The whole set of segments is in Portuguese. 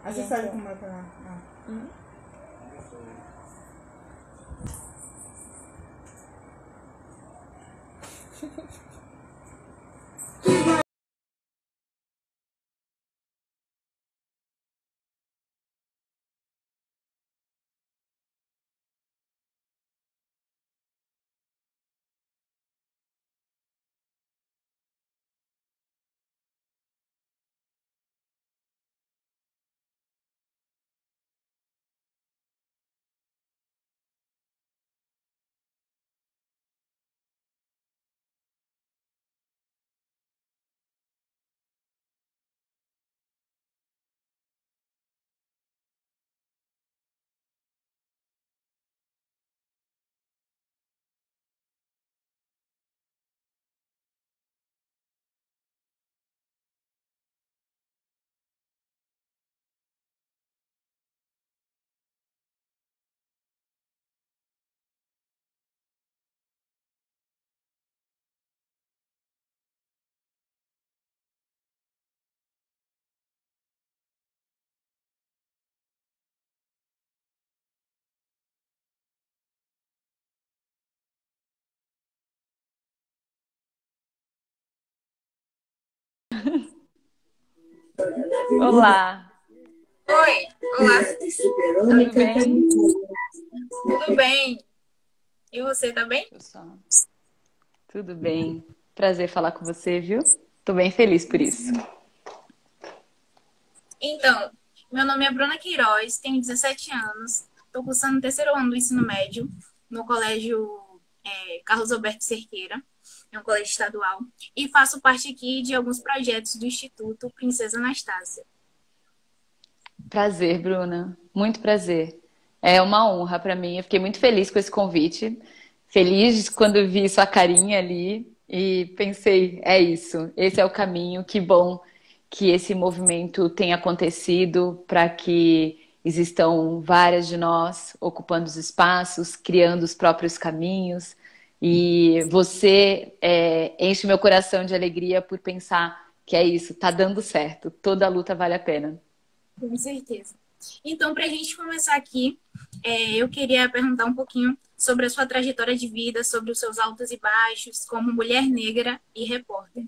Aí você sabe como é pra... Uhum. Olá, Oi, olá, tudo bem? tudo bem? E você, tá bem? Pessoal, tudo bem. Prazer falar com você, viu? Tô bem feliz por isso. Então, meu nome é Bruna Queiroz, tenho 17 anos, estou cursando o terceiro ano do ensino médio no colégio Carlos Alberto Cerqueira, é um colégio estadual, e faço parte aqui de alguns projetos do Instituto Princesa Anastácia. Prazer, Bruna. Muito prazer. É uma honra para mim. Eu fiquei muito feliz com esse convite. Feliz quando vi sua carinha ali e pensei, é isso, esse é o caminho. Que bom que esse movimento tenha acontecido para que existam várias de nós ocupando os espaços, criando os próprios caminhos. E você enche meu coração de alegria por pensar que é isso, tá dando certo. Toda luta vale a pena. Com certeza. Então, para a gente começar aqui, eu queria perguntar um pouquinho sobre a sua trajetória de vida, sobre os seus altos e baixos, como mulher negra e repórter.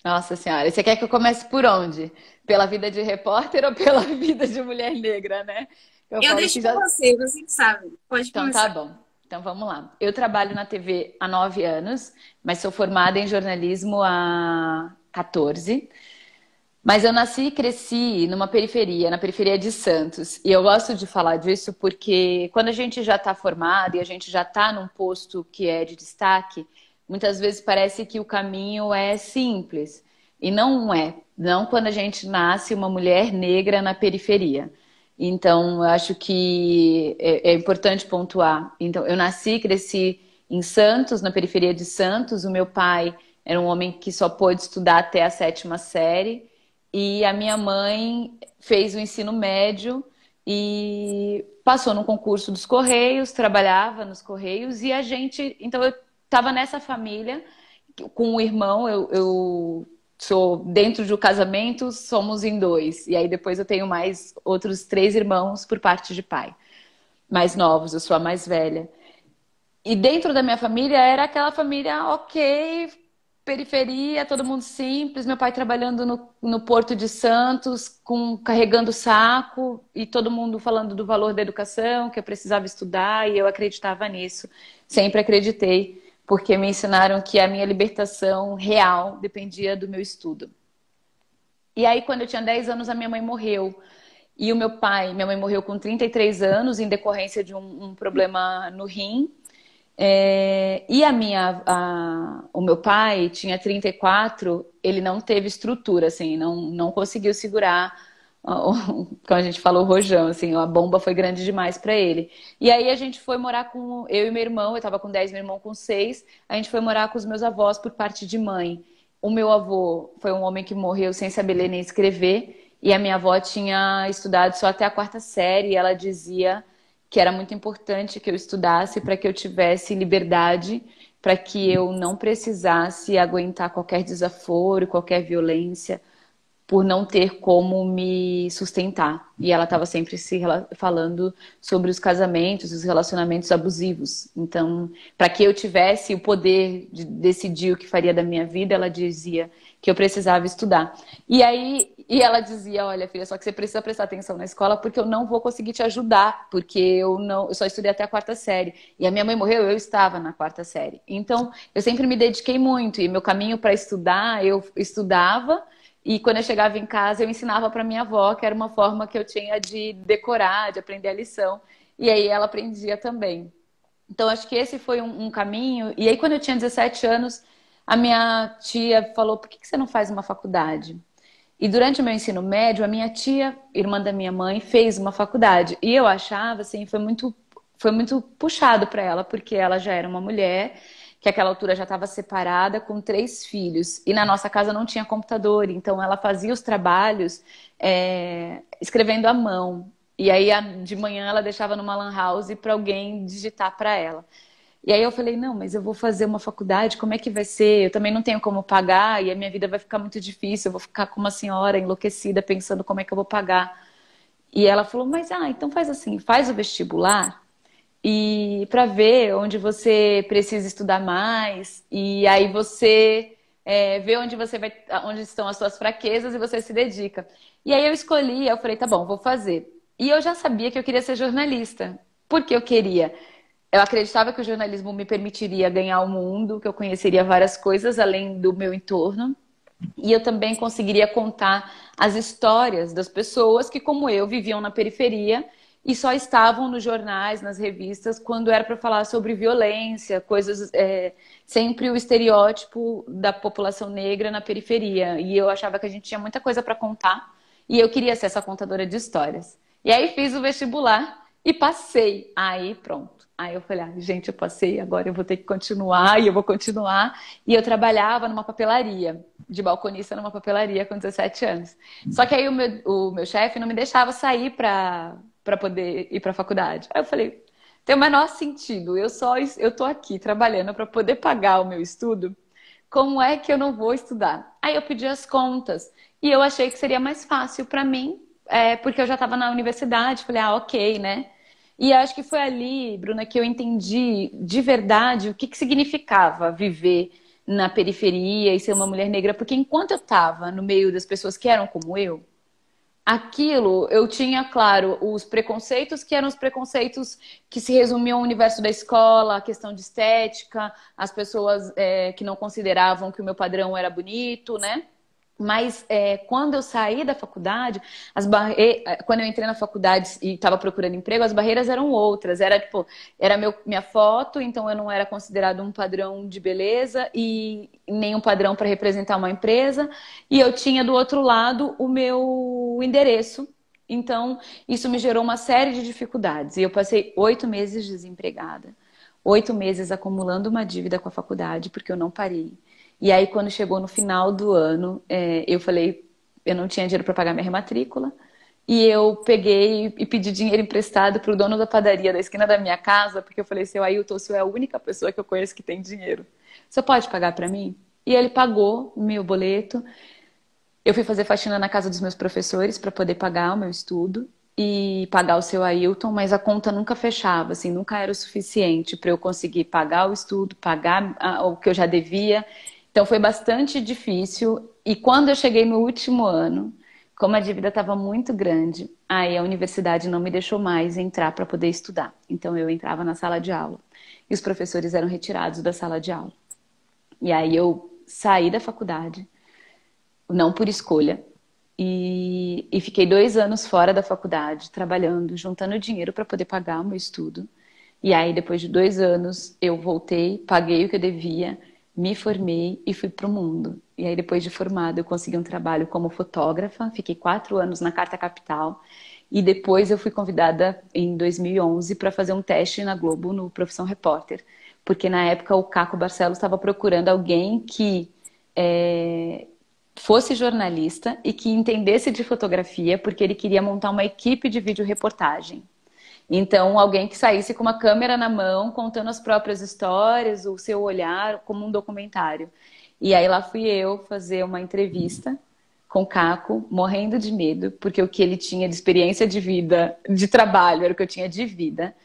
Nossa Senhora, e você quer que eu comece por onde? Pela vida de repórter ou pela vida de mulher negra, né? Eu Eu falo deixo que com já. você que sabe. Pode Então tá começar. bom. Então vamos lá. Eu trabalho na TV há 9 anos, mas sou formada em jornalismo há 14. Mas eu nasci e cresci numa periferia, na periferia de Santos. E eu gosto de falar disso porque quando a gente já está formado e a gente já está num posto que é de destaque, muitas vezes parece que o caminho é simples. E não é. Não quando a gente nasce uma mulher negra na periferia. Então, eu acho que é importante pontuar. Então, eu nasci e cresci em Santos, na periferia de Santos. O meu pai era um homem que só pôde estudar até a sétima série. E a minha mãe fez o ensino médio e passou no concurso dos Correios, trabalhava nos Correios, e a gente. Então eu estava nessa família com um irmão, eu sou dentro do casamento, somos em dois. E aí depois eu tenho mais outros 3 irmãos por parte de pai, mais novos, eu sou a mais velha. E dentro da minha família era aquela família ok, periferia, todo mundo simples. Meu pai trabalhando no Porto de Santos, carregando saco, e todo mundo falando do valor da educação, que eu precisava estudar, e eu acreditava nisso. Sempre acreditei, porque me ensinaram que a minha libertação real dependia do meu estudo. E aí, quando eu tinha 10 anos, a minha mãe morreu. E minha mãe morreu com 33 anos, em decorrência de um problema no rim. E o meu pai tinha 34, ele não teve estrutura, assim, não conseguiu segurar, como a gente falou, o rojão, assim, a bomba foi grande demais para ele. E aí a gente foi morar com, eu e meu irmão, eu tava com 10, meu irmão com 6, a gente foi morar com os meus avós por parte de mãe. O meu avô foi um homem que morreu sem saber ler nem escrever, e a minha avó tinha estudado só até a quarta série, e ela dizia que era muito importante que eu estudasse para que eu tivesse liberdade, para que eu não precisasse aguentar qualquer desaforo, qualquer violência, por não ter como me sustentar. E ela estava sempre falando sobre os casamentos, os relacionamentos abusivos. Então, para que eu tivesse o poder de decidir o que faria da minha vida, ela dizia que eu precisava estudar. E ela dizia, olha, filha, só que você precisa prestar atenção na escola porque eu não vou conseguir te ajudar, porque eu só estudei até a 4ª série. E a minha mãe morreu, eu estava na 4ª série. Então, eu sempre me dediquei muito. E meu caminho para estudar, eu estudava. E quando eu chegava em casa, eu ensinava para minha avó, que era uma forma que eu tinha de decorar, de aprender a lição. E aí ela aprendia também. Então, acho que esse foi um caminho. E aí, quando eu tinha 17 anos, a minha tia falou, por que você não faz uma faculdade? E durante o meu ensino médio, a minha tia, irmã da minha mãe, fez uma faculdade. E eu achava, assim, foi muito puxado para ela, porque ela já era uma mulher que àquela altura já estava separada com 3 filhos. E na nossa casa não tinha computador, então ela fazia os trabalhos escrevendo à mão. E aí de manhã ela deixava numa lan house para alguém digitar para ela. E aí eu falei, não, mas eu vou fazer uma faculdade, como é que vai ser? Eu também não tenho como pagar e a minha vida vai ficar muito difícil, eu vou ficar como uma senhora enlouquecida pensando como é que eu vou pagar. E ela falou, mas então faz assim, faz o vestibular e para ver onde você precisa estudar mais e aí você vê onde estão as suas fraquezas e você se dedica. E aí eu escolhi, eu falei, tá bom, vou fazer. E eu já sabia que eu queria ser jornalista. Por que eu queria? Eu acreditava que o jornalismo me permitiria ganhar o mundo, que eu conheceria várias coisas além do meu entorno. E eu também conseguiria contar as histórias das pessoas que, como eu, viviam na periferia e só estavam nos jornais, nas revistas, quando era para falar sobre violência, coisas, sempre o estereótipo da população negra na periferia. E eu achava que a gente tinha muita coisa para contar e eu queria ser essa contadora de histórias. E aí fiz o vestibular e passei. Aí pronto. Aí eu falei, gente, eu passei, agora eu vou ter que continuar, e eu vou continuar. E eu trabalhava numa papelaria, de balconista numa papelaria com 17 anos. Só que aí o meu chefe não me deixava sair para poder ir para a faculdade. Aí eu falei, tem o menor sentido, eu tô aqui trabalhando para poder pagar o meu estudo, como é que eu não vou estudar? Aí eu pedi as contas, e eu achei que seria mais fácil para mim, porque eu já estava na universidade, falei, ok, né? E acho que foi ali, Bruna, que eu entendi de verdade o que significava viver na periferia e ser uma mulher negra. Porque enquanto eu estava no meio das pessoas que eram como eu, aquilo eu tinha, claro, os preconceitos que eram os preconceitos que se resumiam ao universo da escola, a questão de estética, as pessoas que não consideravam que o meu padrão era bonito, né? Mas quando eu saí da faculdade, quando eu entrei na faculdade e estava procurando emprego, as barreiras eram outras. Era tipo, minha foto, então eu não era considerado um padrão de beleza e nem um padrão para representar uma empresa. E eu tinha do outro lado o meu endereço. Então, isso me gerou uma série de dificuldades. E eu passei 8 meses desempregada, 8 meses acumulando uma dívida com a faculdade, porque eu não parei. E aí, quando chegou no final do ano, eu falei, eu não tinha dinheiro para pagar minha rematrícula. E eu peguei e pedi dinheiro emprestado para o dono da padaria da esquina da minha casa, porque eu falei, seu Ailton, o senhor é a única pessoa que eu conheço que tem dinheiro. Você pode pagar para mim? E ele pagou o meu boleto. Eu fui fazer faxina na casa dos meus professores para poder pagar o meu estudo e pagar o seu Ailton, mas a conta nunca fechava, assim, nunca era o suficiente para eu conseguir pagar o estudo, pagar o que eu já devia. Então foi bastante difícil. E quando eu cheguei no último ano, como a dívida estava muito grande, aí a universidade não me deixou mais entrar para poder estudar. Então eu entrava na sala de aula e os professores eram retirados da sala de aula. E aí eu saí da faculdade, não por escolha, e fiquei 2 anos fora da faculdade, trabalhando, juntando dinheiro para poder pagar o meu estudo. E aí depois de 2 anos eu voltei, paguei o que eu devia, me formei e fui para o mundo. E aí, depois de formada, eu consegui um trabalho como fotógrafa. Fiquei 4 anos na Carta Capital. E depois eu fui convidada, em 2011, para fazer um teste na Globo, no Profissão Repórter. Porque, na época, o Caco Barcelos estava procurando alguém que fosse jornalista e que entendesse de fotografia, porque ele queria montar uma equipe de videoreportagem. Então, alguém que saísse com uma câmera na mão, contando as próprias histórias, o seu olhar, como um documentário. E aí lá fui eu fazer uma entrevista com Caco, morrendo de medo, porque o que ele tinha de experiência de vida, de trabalho, era o que eu tinha de vida.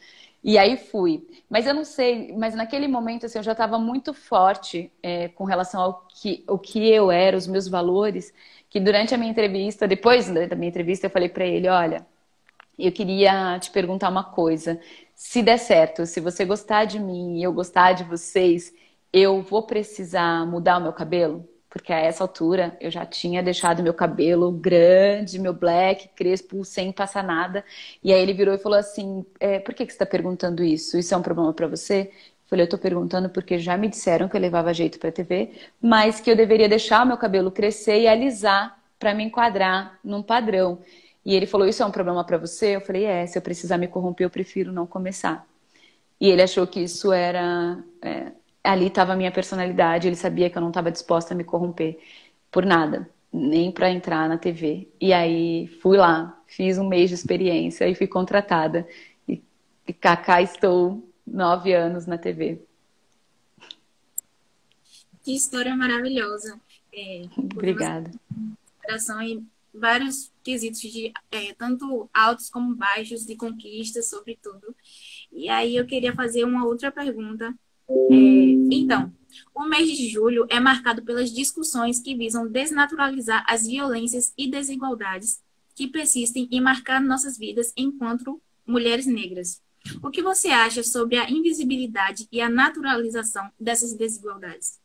E aí fui. Mas eu não sei, mas naquele momento assim, eu já estava muito forte com relação ao que eu era, os meus valores, que durante a minha entrevista, depois da minha entrevista, eu falei para ele, olha, eu queria te perguntar uma coisa. Se der certo, se você gostar de mim e eu gostar de vocês, eu vou precisar mudar o meu cabelo? Porque a essa altura eu já tinha deixado meu cabelo grande, meu black, crespo, sem passar nada. E aí ele virou e falou assim: por que que você está perguntando isso? Isso é um problema para você? Eu falei: eu estou perguntando porque já me disseram que eu levava jeito para TV, mas que eu deveria deixar o meu cabelo crescer e alisar para me enquadrar num padrão. E ele falou: isso é um problema para você? Eu falei: se eu precisar me corromper, eu prefiro não começar. E ele achou que isso era. Ali estava a minha personalidade, ele sabia que eu não estava disposta a me corromper por nada, nem para entrar na TV. E aí fui lá, fiz um mês de experiência e fui contratada. E cá estou 9 anos na TV. Que história maravilhosa. Obrigada. Superação em vários quesitos de tanto altos como baixos, de conquistas, sobretudo. E aí eu queria fazer uma outra pergunta. Então, o mês de julho é marcado pelas discussões que visam desnaturalizar as violências e desigualdades que persistem em marcar nossas vidas enquanto mulheres negras. O que você acha sobre a invisibilidade e a naturalização dessas desigualdades?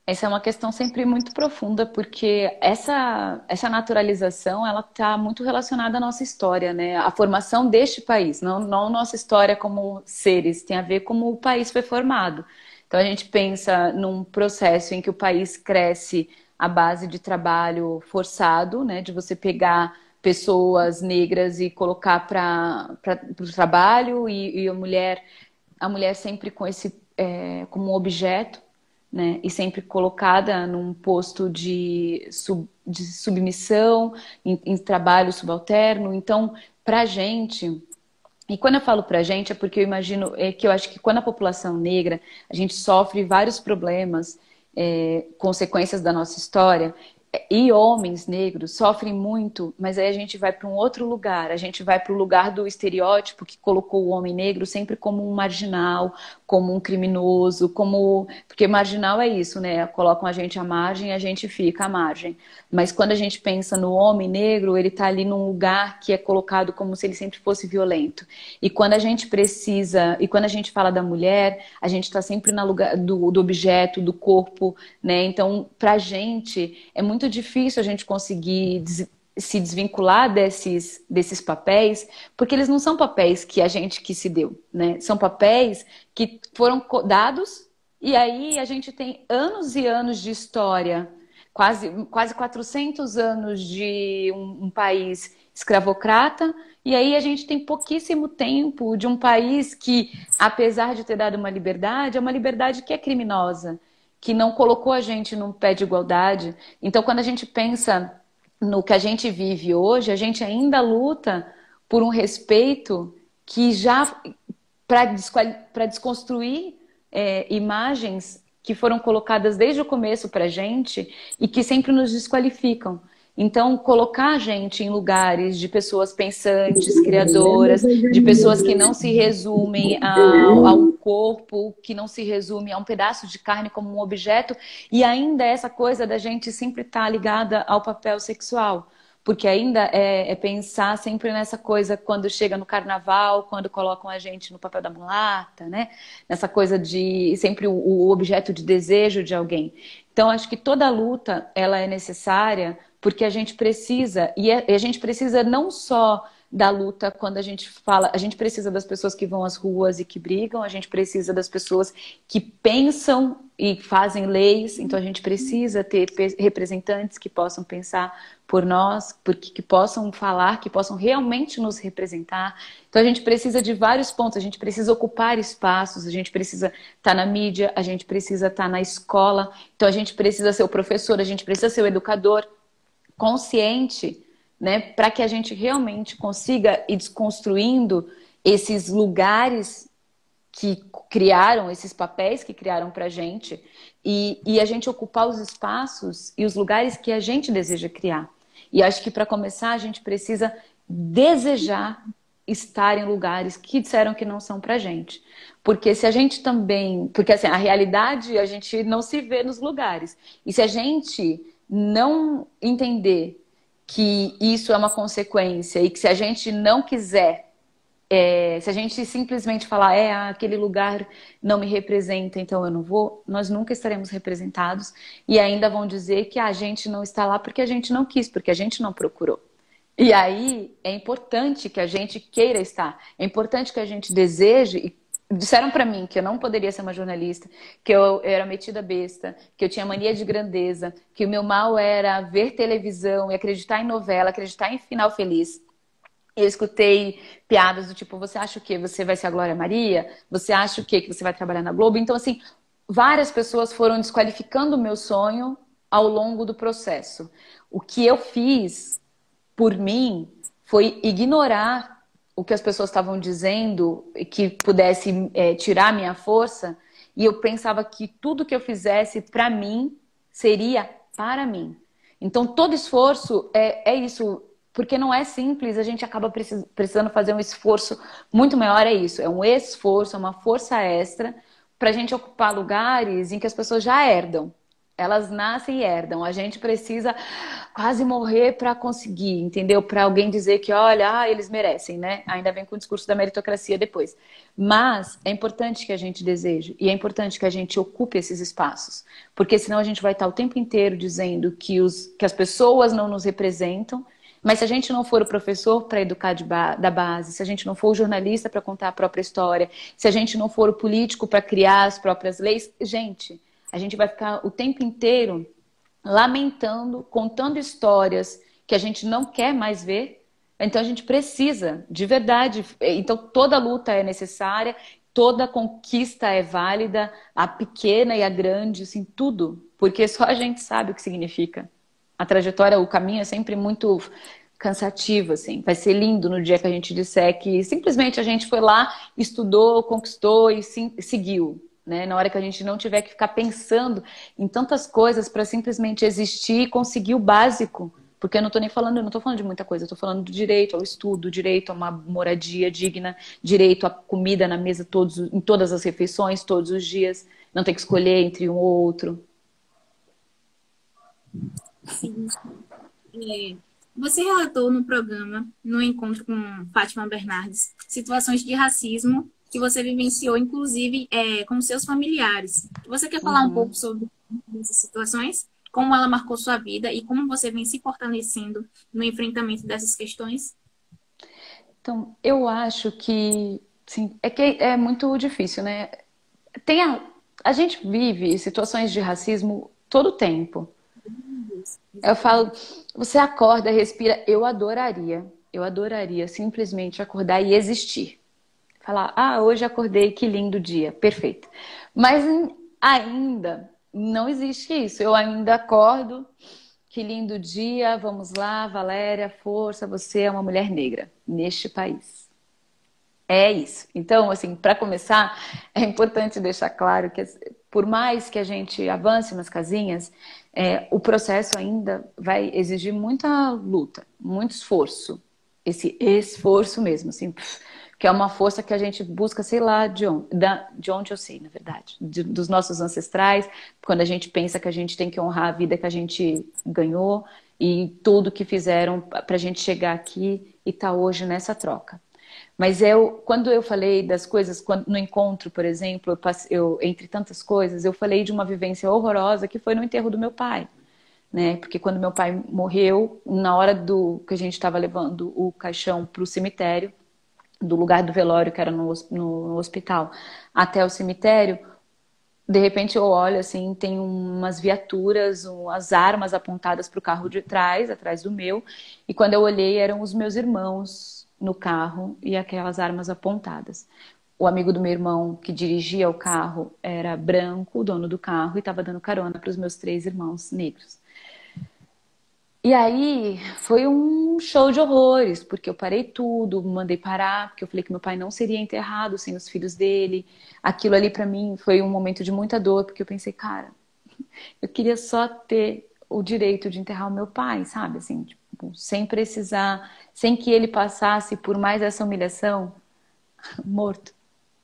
Essa é uma questão sempre muito profunda, porque essa naturalização, ela está muito relacionada à nossa história, né? A formação deste país, não nossa história como seres, tem a ver como o país foi formado. Então a gente pensa num processo em que o país cresce à base de trabalho forçado, né? De você pegar pessoas negras e colocar para o trabalho e a mulher sempre com esse como um objeto, né? E sempre colocada num posto de submissão, em trabalho subalterno. Então, para a gente, e quando eu falo pra gente, é porque eu imagino, que eu acho que quando a população negra, a gente sofre vários problemas, consequências da nossa história, e homens negros sofrem muito, mas aí a gente vai para um outro lugar, a gente vai para o lugar do estereótipo que colocou o homem negro sempre como um marginal, como um criminoso, porque marginal é isso, né? Colocam a gente à margem e a gente fica à margem. Mas quando a gente pensa no homem negro, ele está ali num lugar que é colocado como se ele sempre fosse violento. E quando a gente quando a gente fala da mulher, a gente está sempre no lugar do objeto, do corpo, né? Então, pra gente, é muito difícil a gente conseguir se desvincular desses papéis, porque eles não são papéis que a gente que se deu, né? São papéis que foram dados e aí a gente tem anos e anos de história, quase 400 anos de um país escravocrata, e aí a gente tem pouquíssimo tempo de um país que, apesar de ter dado uma liberdade, é uma liberdade que é criminosa, que não colocou a gente num pé de igualdade. Então, quando a gente pensa no que a gente vive hoje, a gente ainda luta por um respeito que já para desconstruir imagens que foram colocadas desde o começo para a gente e que sempre nos desqualificam. Então, colocar a gente em lugares de pessoas pensantes, criadoras, de pessoas que não se resumem a um corpo, que não se resume a um pedaço de carne como um objeto, e ainda essa coisa da gente sempre estar ligada ao papel sexual. Porque ainda é pensar sempre nessa coisa quando chega no carnaval, quando colocam a gente no papel da mulata, né? Nessa coisa de sempre o objeto de desejo de alguém. Então, acho que toda luta ela é necessária porque a gente precisa, e a gente precisa não só da luta quando a gente fala, a gente precisa das pessoas que vão às ruas e que brigam, a gente precisa das pessoas que pensam e fazem leis, então a gente precisa ter representantes que possam pensar por nós, que possam falar, que possam realmente nos representar. Então a gente precisa de vários pontos, a gente precisa ocupar espaços, a gente precisa estar na mídia, a gente precisa estar na escola, então a gente precisa ser o professor, a gente precisa ser o educador consciente, né, para que a gente realmente consiga ir desconstruindo esses lugares que criaram esses papéis que criaram pra gente e a gente ocupar os espaços e os lugares que a gente deseja criar. E acho que para começar a gente precisa desejar estar em lugares que disseram que não são pra gente. Porque se a gente também, porque assim, a realidade a gente não se vê nos lugares. E se a gente não entender que isso é uma consequência e que se a gente não quiser se a gente simplesmente falar, aquele lugar não me representa, então eu não vou, nós nunca estaremos representados e ainda vão dizer que a gente não está lá porque a gente não quis, porque a gente não procurou. E aí é importante que a gente queira estar, é importante que a gente deseje. E disseram para mim que eu não poderia ser uma jornalista, que eu era metida besta, que eu tinha mania de grandeza, que o meu mal era ver televisão e acreditar em novela, acreditar em final feliz. Eu escutei piadas do tipo, você acha o quê? Você vai ser a Glória Maria? Você acha o quê? Que você vai trabalhar na Globo? Então, assim, várias pessoas foram desqualificando o meu sonho ao longo do processo. O que eu fiz por mim foi ignorar o que as pessoas estavam dizendo que pudesse tirar minha força. E eu pensava que tudo que eu fizesse para mim seria para mim. Então, todo esforço é isso. Porque não é simples, a gente acaba precisando fazer um esforço muito maior, é isso. É um esforço, é uma força extra para a gente ocupar lugares em que as pessoas já herdam. Elas nascem e herdam. A gente precisa quase morrer para conseguir, entendeu? Para alguém dizer que, olha, eles merecem, né? Ainda vem com o discurso da meritocracia depois. Mas é importante que a gente deseje e é importante que a gente ocupe esses espaços. Porque senão a gente vai estar o tempo inteiro dizendo que as pessoas não nos representam. Mas se a gente não for o professor para educar da base, se a gente não for o jornalista para contar a própria história, se a gente não for o político para criar as próprias leis, gente, a gente vai ficar o tempo inteiro lamentando, contando histórias que a gente não quer mais ver. Então a gente precisa, de verdade. Então toda luta é necessária, toda conquista é válida, a pequena e a grande, assim, tudo. Porque só a gente sabe o que significa. A trajetória, o caminho é sempre muito cansativo, assim. Vai ser lindo no dia que a gente disser que simplesmente a gente foi lá, estudou, conquistou e seguiu, né? Na hora que a gente não tiver que ficar pensando em tantas coisas para simplesmente existir e conseguir o básico. Porque eu não estou nem falando, eu não estou falando de muita coisa, eu estou falando do direito ao estudo, direito a uma moradia digna, direito a comida na mesa em todas as refeições, todos os dias, não ter que escolher entre um ou outro. Sim. É, você relatou no programa, no encontro com Fátima Bernardes, situações de racismo que você vivenciou, inclusive, com seus familiares. Você quer falar um pouco sobre essas situações? Como ela marcou sua vida e como você vem se fortalecendo no enfrentamento dessas questões? Então, eu acho que, sim, é que é muito difícil, né? Tem a gente vive situações de racismo todo o tempo. Eu falo, você acorda, respira, eu adoraria simplesmente acordar e existir. Falar, hoje acordei, que lindo dia, perfeito. Mas ainda não existe isso. Eu ainda acordo, que lindo dia, vamos lá, Valéria, força, você é uma mulher negra neste país. É isso. Então, assim, para começar, é importante deixar claro que, por mais que a gente avance nas casinhas, o processo ainda vai exigir muita luta, muito esforço. Esse esforço mesmo, assim, que é uma força que a gente busca, sei lá, de onde eu sei, na verdade, dos nossos ancestrais, quando a gente pensa que a gente tem que honrar a vida que a gente ganhou e tudo que fizeram para a gente chegar aqui e estar hoje nessa troca. Mas quando eu falei das coisas, no encontro, por exemplo, entre tantas coisas, eu falei de uma vivência horrorosa que foi no enterro do meu pai, né? Porque quando meu pai morreu, na hora que a gente estava levando o caixão para o cemitério, do lugar do velório, que era no hospital, até o cemitério, de repente eu olho assim, tem umas viaturas, as armas apontadas para o carro de trás, atrás do meu, e quando eu olhei eram os meus irmãos no carro e aquelas armas apontadas. O amigo do meu irmão que dirigia o carro era branco, o dono do carro, e estava dando carona para os meus 3 irmãos negros. E aí foi um show de horrores, porque eu parei tudo, mandei parar, porque eu falei que meu pai não seria enterrado sem os filhos dele. Aquilo ali pra mim foi um momento de muita dor, porque eu pensei, cara, eu queria só ter o direito de enterrar o meu pai, sabe? Assim, tipo, sem precisar, sem que ele passasse por mais essa humilhação, morto.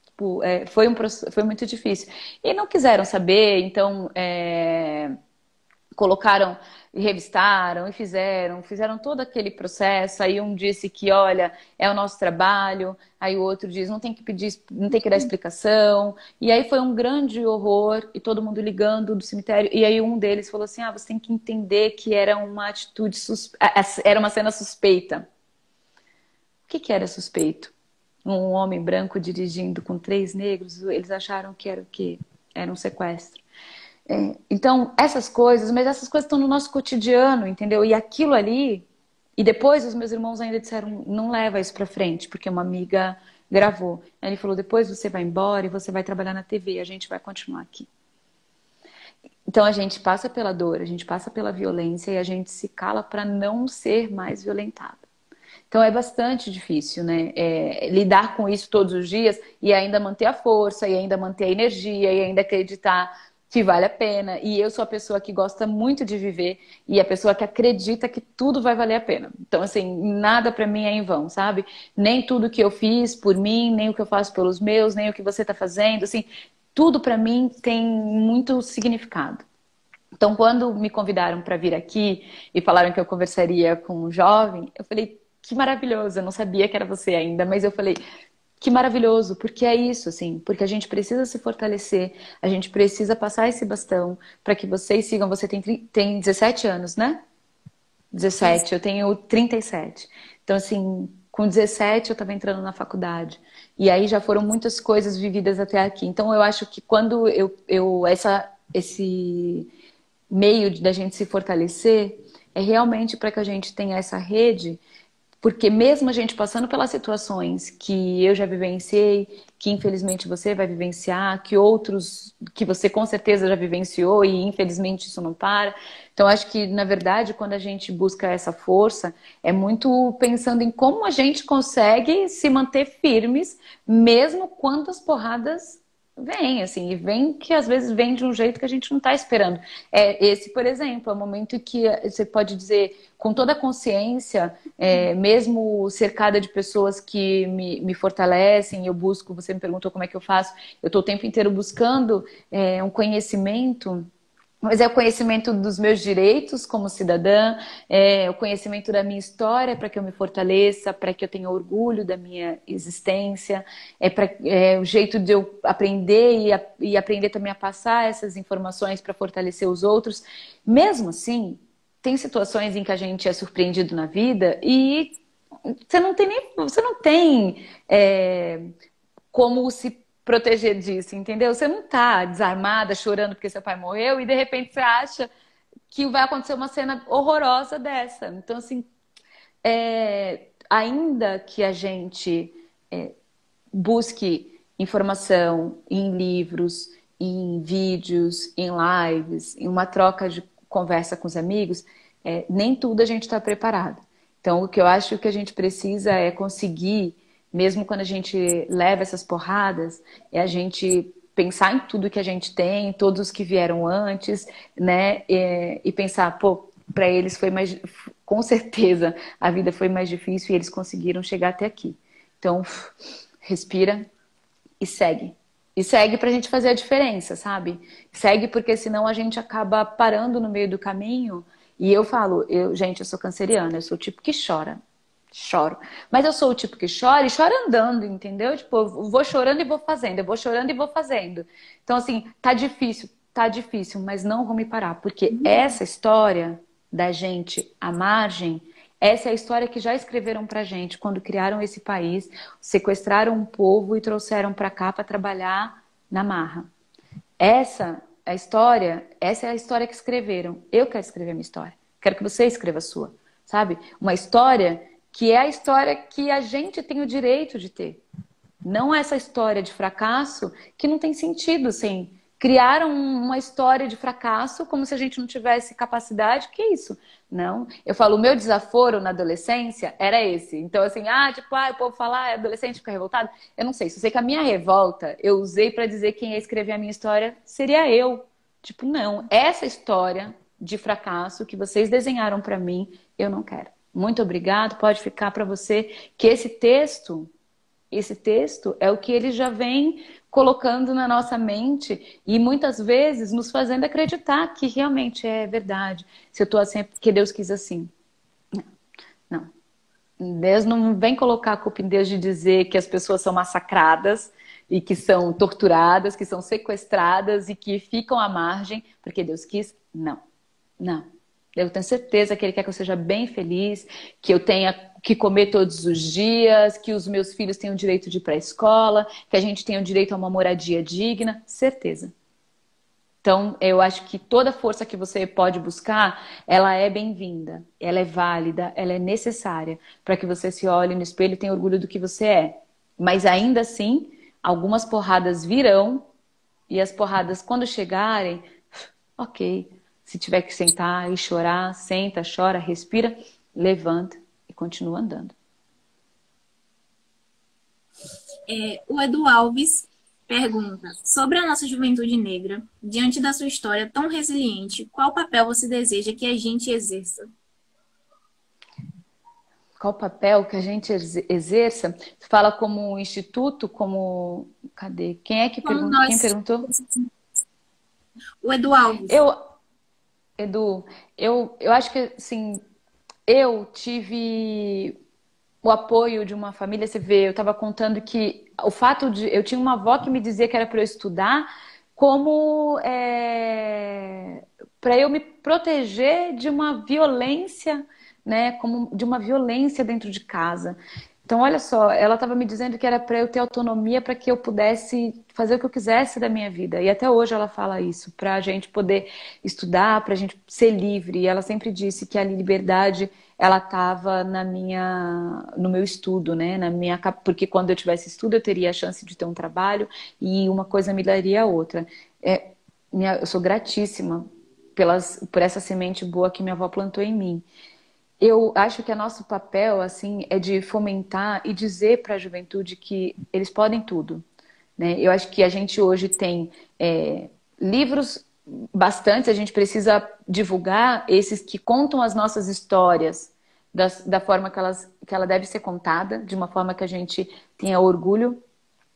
Tipo, foi muito difícil. E não quiseram saber, então colocaram e revistaram e fizeram todo aquele processo. Aí um disse que, olha, é o nosso trabalho. Aí o outro diz, não tem que pedir, não tem que dar explicação. E aí foi um grande horror e todo mundo ligando do cemitério. E aí um deles falou assim, você tem que entender que era uma atitude era uma cena suspeita. O que era suspeito? Um homem branco dirigindo com 3 negros, eles acharam que era o quê? Era um sequestro. Então, essas coisas, mas essas coisas estão no nosso cotidiano, entendeu? E aquilo ali, e depois os meus irmãos ainda disseram, não leva isso pra frente, porque uma amiga gravou. Aí ele falou, depois você vai embora e você vai trabalhar na TV, a gente vai continuar aqui. Então a gente passa pela dor, a gente passa pela violência e a gente se cala para não ser mais violentado. Então é bastante difícil, né? Lidar com isso todos os dias e ainda manter a força, e ainda manter a energia, e ainda acreditar que vale a pena. E eu sou a pessoa que gosta muito de viver e a pessoa que acredita que tudo vai valer a pena. Então, assim, nada pra mim é em vão, sabe? Nem tudo que eu fiz por mim, nem o que eu faço pelos meus, nem o que você tá fazendo, assim, tudo pra mim tem muito significado. Então, quando me convidaram para vir aqui e falaram que eu conversaria com um jovem, eu falei, que maravilhoso, eu não sabia que era você ainda, mas eu falei, que maravilhoso, porque é isso, assim, porque a gente precisa se fortalecer, a gente precisa passar esse bastão para que vocês sigam. Você tem 17 anos, né? Isso. 17, eu tenho 37. Então, assim, com 17 eu estava entrando na faculdade. E aí já foram muitas coisas vividas até aqui. Então, eu acho que quando esse meio da gente se fortalecer é realmente para que a gente tenha essa rede, porque mesmo a gente passando pelas situações que eu já vivenciei, que infelizmente você vai vivenciar, que outros, que você com certeza já vivenciou e infelizmente isso não para. Então acho que na verdade quando a gente busca essa força, é muito pensando em como a gente consegue se manter firmes, mesmo quando as porradas vêm, assim, e vem que às vezes vem de um jeito que a gente não está esperando. Esse, por exemplo, é o momento que você pode dizer com toda a consciência, mesmo cercada de pessoas que me fortalecem, eu busco, você me perguntou como é que eu faço, eu estou o tempo inteiro buscando um conhecimento, mas é o conhecimento dos meus direitos como cidadã, é o conhecimento da minha história para que eu me fortaleça, para que eu tenha orgulho da minha existência, é o jeito de eu aprender e aprender também a passar essas informações para fortalecer os outros. Mesmo assim, tem situações em que a gente é surpreendido na vida e você não tem como se proteger disso, entendeu? Você não tá desarmada, chorando porque seu pai morreu e de repente você acha que vai acontecer uma cena horrorosa dessa. Então, assim, ainda que a gente busque informação em livros, em vídeos, em lives, em uma troca de conversa com os amigos, nem tudo a gente está preparado. Então, o que eu acho que a gente precisa é conseguir, mesmo quando a gente leva essas porradas, é a gente pensar em tudo que a gente tem, todos os que vieram antes, né? E pensar, pô, para eles foi mais, com certeza, a vida foi mais difícil e eles conseguiram chegar até aqui. Então, respira e segue. E segue pra gente fazer a diferença, sabe? Segue porque senão a gente acaba parando no meio do caminho. E eu falo, gente, eu sou canceriana, eu sou o tipo que chora. Choro. Mas eu sou o tipo que chora e chora andando, entendeu? Tipo, eu vou chorando e vou fazendo, eu vou chorando e vou fazendo. Então, assim, tá difícil, mas não vou me parar, porque essa história da gente à margem, essa é a história que já escreveram pra gente quando criaram esse país, sequestraram um povo e trouxeram pra cá pra trabalhar na marra. Essa é a história que escreveram. Eu quero escrever a minha história. Quero que você escreva a sua, sabe? Uma história que é a história que a gente tem o direito de ter. Não essa história de fracasso que não tem sentido sem criaram uma história de fracasso como se a gente não tivesse capacidade. Que isso? Não. Eu falo, o meu desaforo na adolescência era esse. Então, assim, o povo fala, adolescente fica revoltado. Eu não sei. Só sei que a minha revolta eu usei para dizer que quem ia escrever a minha história seria eu. Tipo, não. Essa história de fracasso que vocês desenharam para mim, eu não quero. Muito obrigado. Pode ficar para você que esse texto é o que ele já vem colocando na nossa mente e muitas vezes nos fazendo acreditar que realmente é verdade. Se eu estou assim, é porque Deus quis assim. Não. Deus não vem colocar a culpa em Deus de dizer que as pessoas são massacradas e que são torturadas, que são sequestradas e que ficam à margem porque Deus quis. Não. Não. Eu tenho certeza que Ele quer que eu seja bem feliz, que eu tenha que comer todos os dias, que os meus filhos tenham o direito de ir para a escola, que a gente tenha o direito a uma moradia digna. Certeza. Então, eu acho que toda força que você pode buscar, ela é bem-vinda, ela é válida, ela é necessária para que você se olhe no espelho e tenha orgulho do que você é. Mas ainda assim, algumas porradas virão e as porradas, quando chegarem, ok. Se tiver que sentar e chorar, senta, chora, respira, levanta e continua andando. O Edu Alves pergunta: sobre a nossa juventude negra, diante da sua história tão resiliente, qual papel você deseja que a gente exerça? Qual papel que a gente exerça? Você fala como um instituto, como... Cadê? Quem é que perguntou? Quem perguntou? O Edu Alves. Edu, eu acho que, assim, eu tive o apoio de uma família. Você vê, eu estava contando que o fato de... Eu tinha uma avó que me dizia que era para eu estudar como para eu me proteger de uma violência, né? Como de uma violência dentro de casa. Então, olha só, ela estava me dizendo que era para eu ter autonomia para que eu pudesse fazer o que eu quisesse da minha vida. E até hoje ela fala isso, para a gente poder estudar, para a gente ser livre. E ela sempre disse que a liberdade, ela estava no meu estudo, né? Porque quando eu tivesse estudo, eu teria a chance de ter um trabalho e uma coisa me daria a outra. Eu sou gratíssima por essa semente boa que minha avó plantou em mim. Eu acho que o nosso papel, assim, é de fomentar e dizer para a juventude que eles podem tudo, né? Eu acho que a gente hoje tem livros bastantes, a gente precisa divulgar esses que contam as nossas histórias da forma que ela deve ser contada, de uma forma que a gente tenha orgulho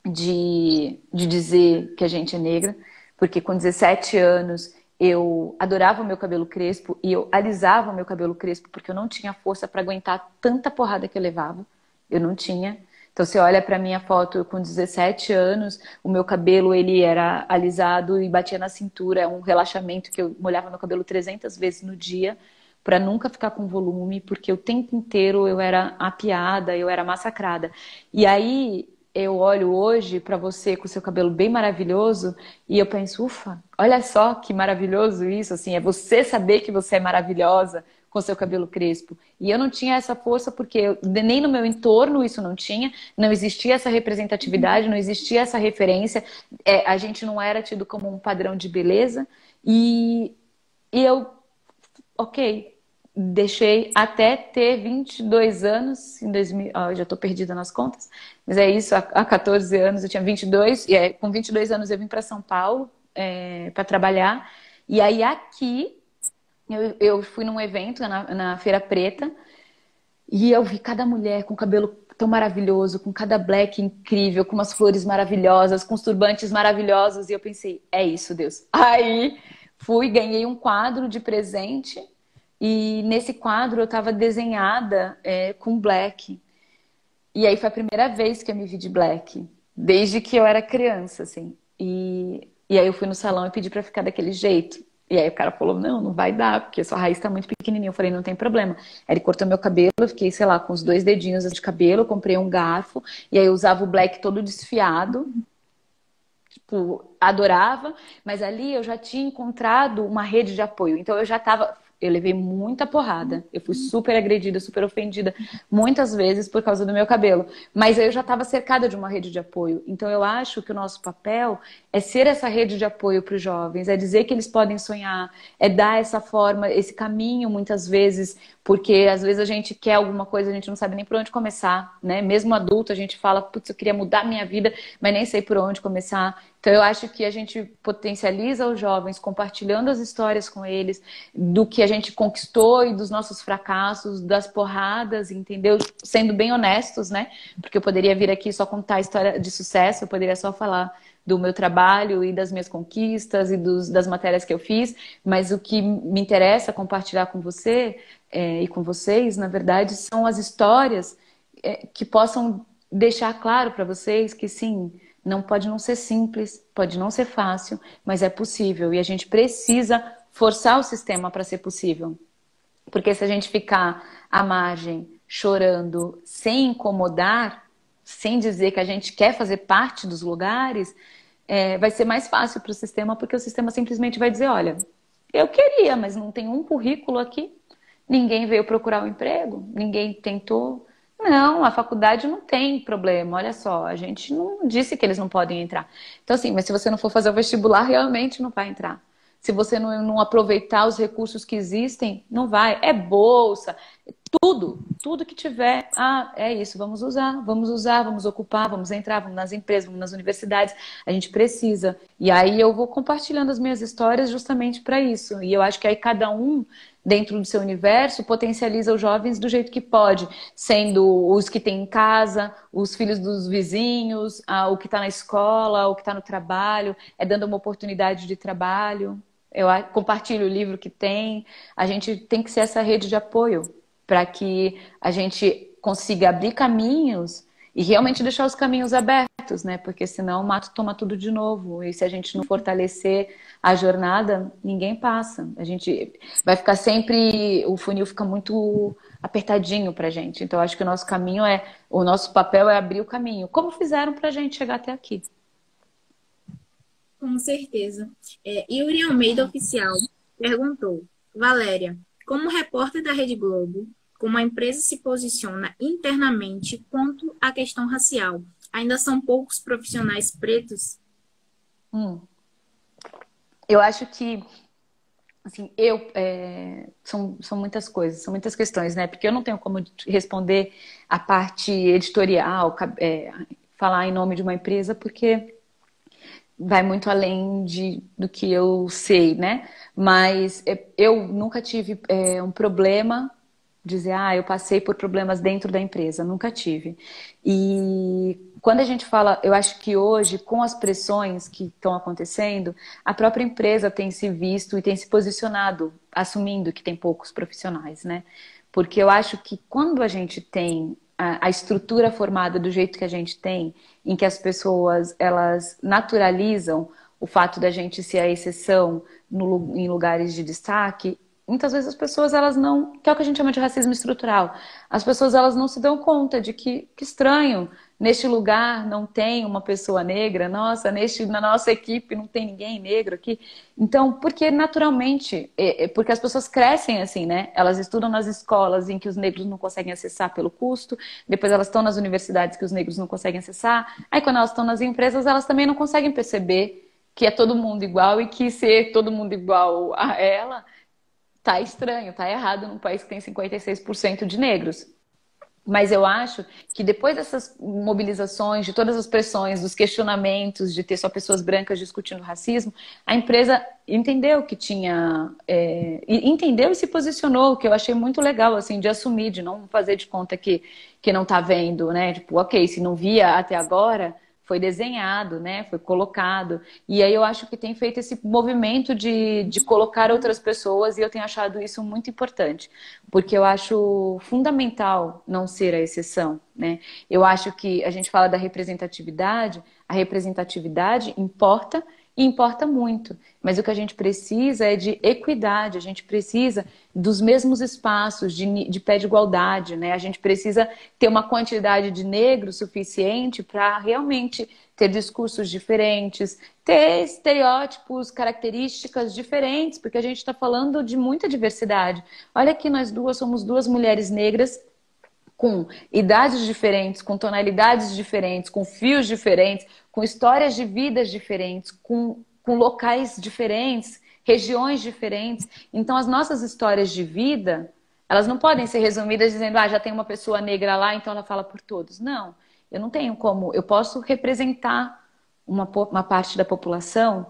de dizer que a gente é negra, porque com 17 anos... Eu adorava o meu cabelo crespo e eu alisava o meu cabelo crespo porque eu não tinha força para aguentar tanta porrada que eu levava. Eu não tinha. Então, você olha para minha foto com 17 anos, o meu cabelo ele era alisado e batia na cintura, um relaxamento que eu molhava meu cabelo 300 vezes no dia para nunca ficar com volume, porque o tempo inteiro eu era apiada, eu era massacrada. E aí... Eu olho hoje para você com seu cabelo bem maravilhoso e eu penso, ufa, olha só que maravilhoso isso, assim, é você saber que você é maravilhosa com seu cabelo crespo. E eu não tinha essa força porque nem no meu entorno isso não tinha, não existia essa representatividade, não existia essa referência, a gente não era tido como um padrão de beleza e eu, ok, deixei até ter 22 anos, em 2000, já estou perdida nas contas, mas é isso, há 14 anos eu tinha 22, e com 22 anos eu vim para São Paulo para trabalhar, e aí aqui eu fui num evento na Feira Preta, e eu vi cada mulher com cabelo tão maravilhoso, com cada black incrível, com umas flores maravilhosas, com os turbantes maravilhosos, e eu pensei, é isso, Deus. Aí ganhei um quadro de presente, e nesse quadro eu estava desenhada com black. E aí foi a primeira vez que eu me vi de black, desde que eu era criança, assim. E aí eu fui no salão e pedi para ficar daquele jeito. E aí o cara falou, não vai dar, porque sua raiz tá muito pequenininha. Eu falei, não tem problema. Aí ele cortou meu cabelo, eu fiquei, sei lá, com os 2 dedinhos de cabelo, eu comprei um garfo, e aí eu usava o black todo desfiado. Tipo, adorava, mas ali eu já tinha encontrado uma rede de apoio. Então eu já estava Eu levei muita porrada. Eu fui super agredida, super ofendida, muitas vezes por causa do meu cabelo. Mas eu já estava cercada de uma rede de apoio. Então eu acho que o nosso papel é ser essa rede de apoio para os jovens, é dizer que eles podem sonhar, é dar essa forma, esse caminho, muitas vezes, porque às vezes a gente quer alguma coisa, a gente não sabe nem por onde começar, né? Mesmo adulto, a gente fala, putz, eu queria mudar minha vida, mas nem sei por onde começar. Então eu acho que a gente potencializa os jovens, compartilhando as histórias com eles, do que a gente conquistou e dos nossos fracassos, das porradas, entendeu? Sendo bem honestos, né? Porque eu poderia vir aqui só contar a história de sucesso, eu poderia só falar do meu trabalho e das minhas conquistas e das matérias que eu fiz, mas o que me interessa compartilhar com você e com vocês, na verdade, são as histórias que possam deixar claro para vocês que sim, não pode não ser simples, pode não ser fácil, mas é possível e a gente precisa forçar o sistema para ser possível. Porque se a gente ficar à margem, chorando, sem incomodar, sem dizer que a gente quer fazer parte dos lugares, vai ser mais fácil para o sistema, porque o sistema simplesmente vai dizer, olha, eu queria, mas não tem um currículo aqui, ninguém veio procurar um emprego, ninguém tentou. Não, a faculdade não tem problema, olha só, a gente não disse que eles não podem entrar. Então assim, mas se você não for fazer o vestibular, realmente não vai entrar. Se você não aproveitar os recursos que existem, não vai. É bolsa, tudo que tiver. Ah, é isso, vamos ocupar, vamos entrar, vamos nas empresas, vamos nas universidades. A gente precisa. E aí eu vou compartilhando as minhas histórias justamente para isso. E eu acho que aí cada um, dentro do seu universo, potencializa os jovens do jeito que pode, sendo os que têm em casa, os filhos dos vizinhos, o que está na escola, o que está no trabalho, dando uma oportunidade de trabalho. Eu compartilho o livro que tem. A gente tem que ser essa rede de apoio para que a gente consiga abrir caminhos e realmente deixar os caminhos abertos, né? Porque senão o mato toma tudo de novo. E se a gente não fortalecer a jornada, ninguém passa. A gente vai ficar sempre... O funil fica muito apertadinho pra gente. Então, acho que o nosso papel é abrir o caminho. Como fizeram pra gente chegar até aqui. Com certeza. Yuri Almeida Oficial perguntou, Valéria, como repórter da Rede Globo, como a empresa se posiciona internamente quanto à questão racial? Ainda são poucos profissionais pretos? Eu acho que assim, são muitas coisas, são muitas questões, né? Porque eu não tenho como responder a parte editorial, falar em nome de uma empresa, porque vai muito além do que eu sei, né? Mas eu nunca tive um problema, dizer, eu passei por problemas dentro da empresa, nunca tive. E quando a gente fala, eu acho que hoje, com as pressões que estão acontecendo, a própria empresa tem se visto e tem se posicionado, assumindo que tem poucos profissionais, né? Porque eu acho que quando a gente tem a estrutura formada do jeito que a gente tem, em que as pessoas elas naturalizam o fato da gente ser a exceção em lugares de destaque, muitas vezes as pessoas elas não, que é o que a gente chama de racismo estrutural, as pessoas elas não se dão conta de que estranho, neste lugar não tem uma pessoa negra, nossa, na nossa equipe não tem ninguém negro aqui. Então, porque naturalmente, porque as pessoas crescem assim, né? Elas estudam nas escolas em que os negros não conseguem acessar pelo custo, depois elas estão nas universidades que os negros não conseguem acessar, aí quando elas estão nas empresas, elas também não conseguem perceber que é todo mundo igual e que ser todo mundo igual a ela tá estranho, tá errado num país que tem 56% de negros. Mas eu acho que depois dessas mobilizações, de todas as pressões, dos questionamentos, de ter só pessoas brancas discutindo racismo, a empresa entendeu que tinha... entendeu e se posicionou, que eu achei muito legal, assim, de assumir, de não fazer de conta que não tá vendo, né? Tipo, ok, se não via até agora... Foi desenhado, né? Foi colocado. E aí eu acho que tem feito esse movimento de colocar outras pessoas e eu tenho achado isso muito importante. Porque eu acho fundamental não ser a exceção, né? Eu acho que a gente fala da representatividade, a representatividade importa e importa muito. Mas o que a gente precisa é de equidade, a gente precisa dos mesmos espaços, de pé de igualdade, né? A gente precisa ter uma quantidade de negros suficiente para realmente ter discursos diferentes, ter estereótipos, características diferentes, porque a gente está falando de muita diversidade. Olha que nós duas somos duas mulheres negras com idades diferentes, com tonalidades diferentes, com fios diferentes, com histórias de vidas diferentes, com locais diferentes, regiões diferentes. Então, as nossas histórias de vida, elas não podem ser resumidas dizendo, ah, já tem uma pessoa negra lá, então ela fala por todos. Não, eu não tenho como. Eu posso representar uma parte da população,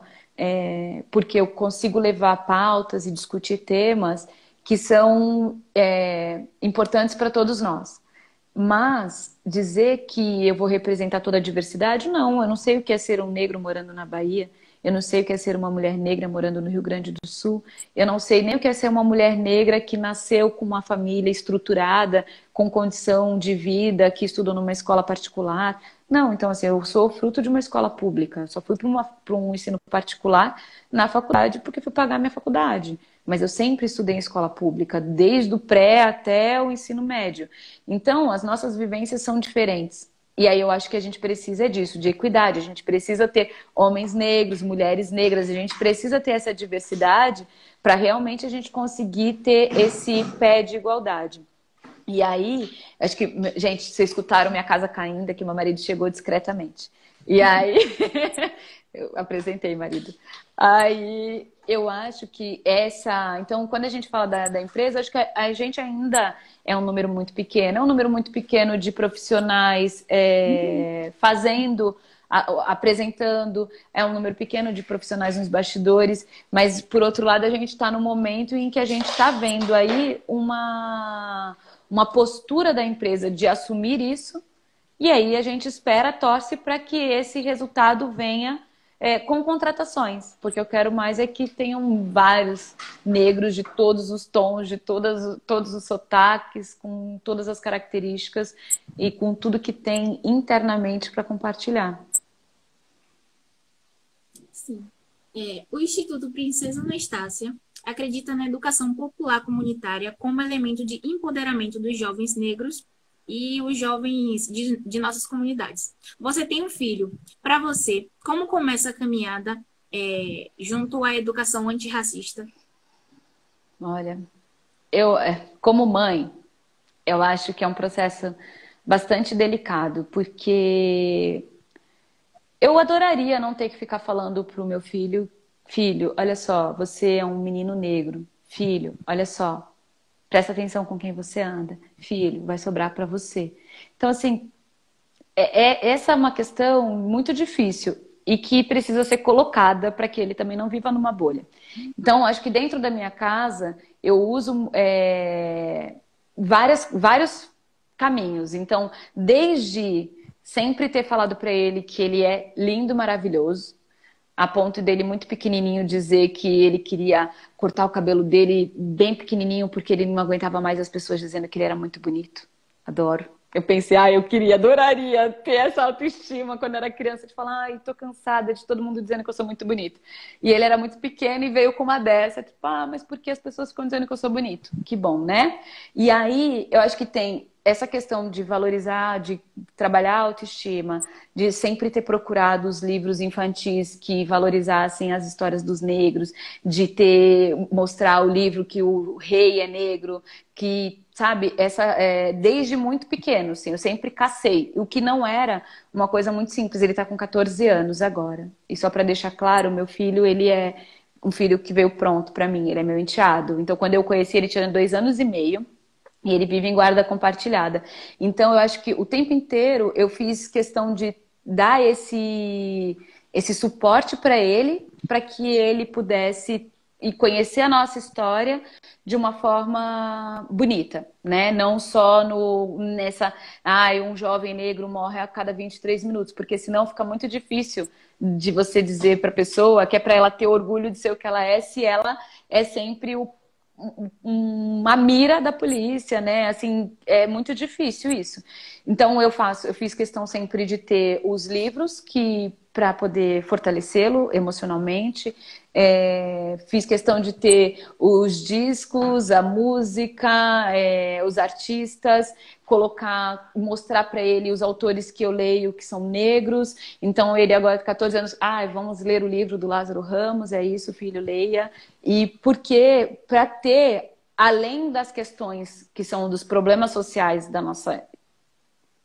porque eu consigo levar pautas e discutir temas que são importantes para todos nós. Mas dizer que eu vou representar toda a diversidade, não. Eu não sei o que é ser um negro morando na Bahia. Eu não sei o que é ser uma mulher negra morando no Rio Grande do Sul. Eu não sei nem o que é ser uma mulher negra que nasceu com uma família estruturada, com condição de vida, que estudou numa escola particular. Não, então assim, eu sou fruto de uma escola pública. Só fui para um ensino particular na faculdade porque fui pagar minha faculdade. Mas eu sempre estudei em escola pública, desde o pré até o ensino médio. Então, as nossas vivências são diferentes. E aí eu acho que a gente precisa disso, de equidade. A gente precisa ter homens negros, mulheres negras. A gente precisa ter essa diversidade para realmente a gente conseguir ter esse pé de igualdade. E aí, acho que, gente, vocês escutaram minha casa caindo, que meu marido chegou discretamente. E aí, eu apresentei, marido. Aí, eu acho que essa... Então, quando a gente fala da empresa, acho que a gente ainda é um número muito pequeno. É um número muito pequeno de profissionais fazendo, apresentando. É um número pequeno de profissionais nos bastidores. Mas, por outro lado, a gente está no momento em que a gente está vendo aí uma postura da empresa de assumir isso. E aí a gente espera, torce para que esse resultado venha com contratações, porque eu quero mais é que tenham vários negros de todos os tons, de todos os sotaques, com todas as características e com tudo que tem internamente para compartilhar. Sim. O Instituto Princesa Anastácia acredita na educação popular comunitária como elemento de empoderamento dos jovens negros e os jovens de nossas comunidades. Você tem um filho. Para você, como começa a caminhada junto à educação antirracista? Olha, como mãe, eu acho que é um processo bastante delicado, porque eu adoraria não ter que ficar falando pro meu filho, filho, olha só, você é um menino negro. Filho, olha só, presta atenção com quem você anda. Filho, vai sobrar para você. Então, assim, essa é uma questão muito difícil e que precisa ser colocada para que ele também não viva numa bolha. Então, acho que dentro da minha casa, eu uso vários caminhos. Então, desde sempre ter falado para ele que ele é lindo, maravilhoso, a ponto dele muito pequenininho dizer que ele queria cortar o cabelo dele bem pequenininho porque ele não aguentava mais as pessoas dizendo que ele era muito bonito. Adoro. Eu pensei, adoraria ter essa autoestima quando era criança, de falar, tô cansada de todo mundo dizendo que eu sou muito bonito. E ele era muito pequeno e veio com uma dessa, tipo, mas por que as pessoas ficam dizendo que eu sou bonito? Que bom, né? E aí, eu acho que tem essa questão de valorizar, de trabalhar a autoestima, de sempre ter procurado os livros infantis que valorizassem as histórias dos negros, de mostrar o livro que o rei é negro, que, sabe, desde muito pequeno, assim, eu sempre cacei, o que não era uma coisa muito simples. Ele tá com 14 anos agora. E só para deixar claro, meu filho, ele é um filho que veio pronto para mim, ele é meu enteado. Então, quando eu conheci, ele tinha 2 anos e meio. E ele vive em guarda compartilhada. Então, eu acho que o tempo inteiro eu fiz questão de dar esse suporte para que ele pudesse e conhecer a nossa história de uma forma bonita, né? Não só um jovem negro morre a cada 23 minutos, porque senão fica muito difícil de você dizer para a pessoa que é para ela ter orgulho de ser o que ela é, se ela é sempre uma mira da polícia, né? Assim, é muito difícil isso. Então eu fiz questão sempre de ter os livros que para poder fortalecê-lo emocionalmente. Fiz questão de ter os discos, a música, os artistas, mostrar para ele os autores que eu leio que são negros. Então ele agora com 14 anos, vamos ler o livro do Lázaro Ramos, é isso, filho, leia. E porque para ter, além das questões que são dos problemas sociais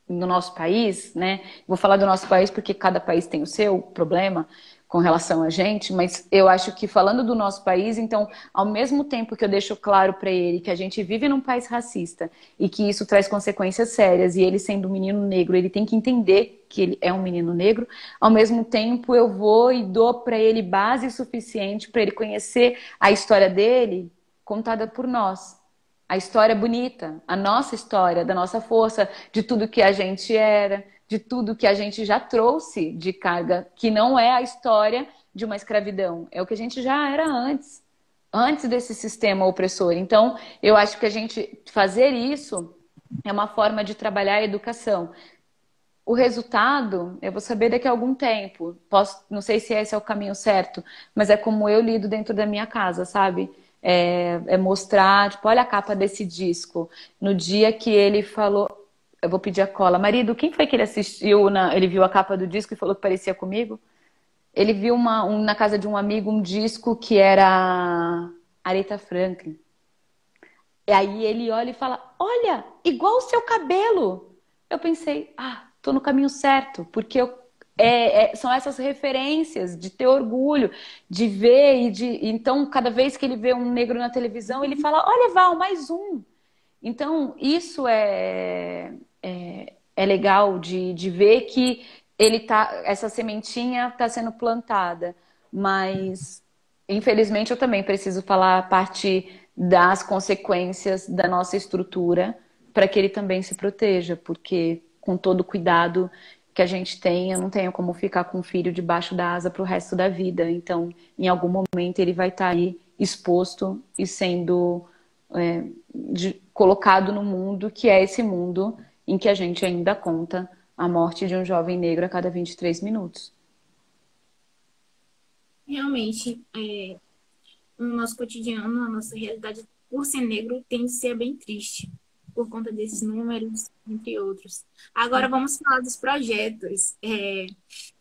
no nosso país, né? Vou falar do nosso país porque cada país tem o seu problema com relação a gente, mas eu acho que falando do nosso país, então, ao mesmo tempo que eu deixo claro para ele que a gente vive num país racista e que isso traz consequências sérias, e ele sendo um menino negro, ele tem que entender que ele é um menino negro, ao mesmo tempo eu vou e dou para ele base suficiente para ele conhecer a história dele contada por nós. A história bonita, a nossa história, da nossa força, de tudo que a gente era, de tudo que a gente já trouxe de carga, que não é a história de uma escravidão, é o que a gente já era antes desse sistema opressor. Então, eu acho que a gente fazer isso é uma forma de trabalhar a educação. O resultado, eu vou saber daqui a algum tempo. Não sei se esse é o caminho certo, mas é como eu lido dentro da minha casa, sabe? Mostrar, tipo, olha a capa desse disco. No dia que ele falou, eu vou pedir a cola. Marido, quem foi que ele assistiu? Ele viu a capa do disco e falou que parecia comigo? Ele viu na casa de um amigo um disco que era Aretha Franklin. E aí ele olha e fala, olha, igual o seu cabelo. Eu pensei, tô no caminho certo, porque são essas referências de ter orgulho, de ver então cada vez que ele vê um negro na televisão, ele fala, olha, Val, mais um. Então isso é legal de ver que essa sementinha está sendo plantada, mas infelizmente eu também preciso falar a parte das consequências da nossa estrutura para que ele também se proteja, porque com todo o cuidado que a gente tem, eu não tenho como ficar com o filho debaixo da asa para o resto da vida. Então, em algum momento ele vai estar aí exposto e sendo colocado no mundo, que é esse mundo em que a gente ainda conta a morte de um jovem negro a cada 23 minutos. Realmente, no nosso cotidiano, na nossa realidade, por ser negro, tem de ser bem triste, por conta desses números, entre outros. Agora vamos falar dos projetos.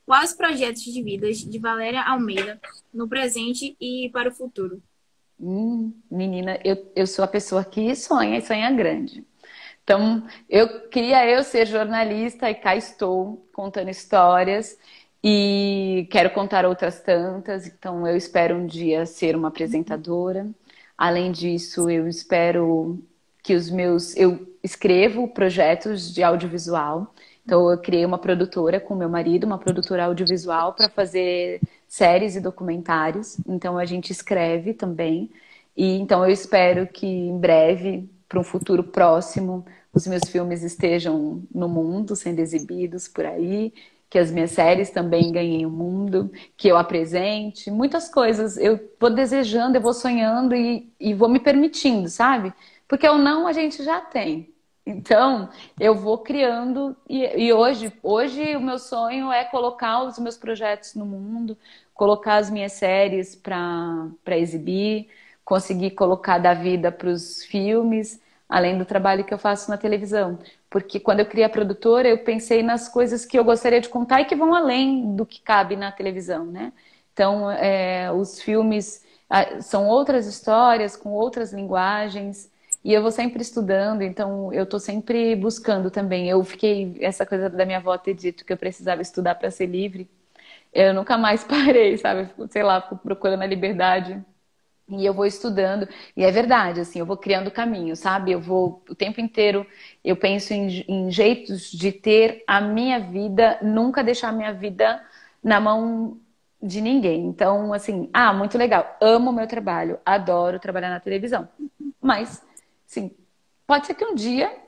Quais projetos de vida de Valéria Almeida no presente e para o futuro? Menina, eu sou a pessoa que sonha e sonha grande. Então, eu queria ser jornalista e cá estou contando histórias e quero contar outras tantas. Então, eu espero um dia ser uma apresentadora. Além disso, eu espero que eu escrevo projetos de audiovisual. Então, eu criei uma produtora com meu marido, uma produtora audiovisual para fazer séries e documentários. Então, a gente escreve também. E então, eu espero que em breve, para um futuro próximo, os meus filmes estejam no mundo, sendo exibidos por aí, que as minhas séries também ganhem o mundo, que eu apresente, muitas coisas. Eu vou desejando, eu vou sonhando e vou me permitindo, sabe? Porque o não a gente já tem. Então, eu vou criando e hoje o meu sonho é colocar os meus projetos no mundo, colocar as minhas séries para exibir, conseguir colocar da vida para os filmes, além do trabalho que eu faço na televisão. Porque quando eu criei a produtora, eu pensei nas coisas que eu gostaria de contar e que vão além do que cabe na televisão, né? Então, os filmes são outras histórias, com outras linguagens, e eu vou sempre estudando, então eu estou sempre buscando também. Essa coisa da minha avó ter dito que eu precisava estudar para ser livre, eu nunca mais parei, sabe? Sei lá, fico procurando a liberdade. E eu vou estudando, e é verdade, assim, eu vou criando caminho, sabe? O tempo inteiro, eu penso em jeitos de ter a minha vida, nunca deixar a minha vida na mão de ninguém. Então, assim, muito legal, amo o meu trabalho, adoro trabalhar na televisão. Mas, assim, pode ser que um dia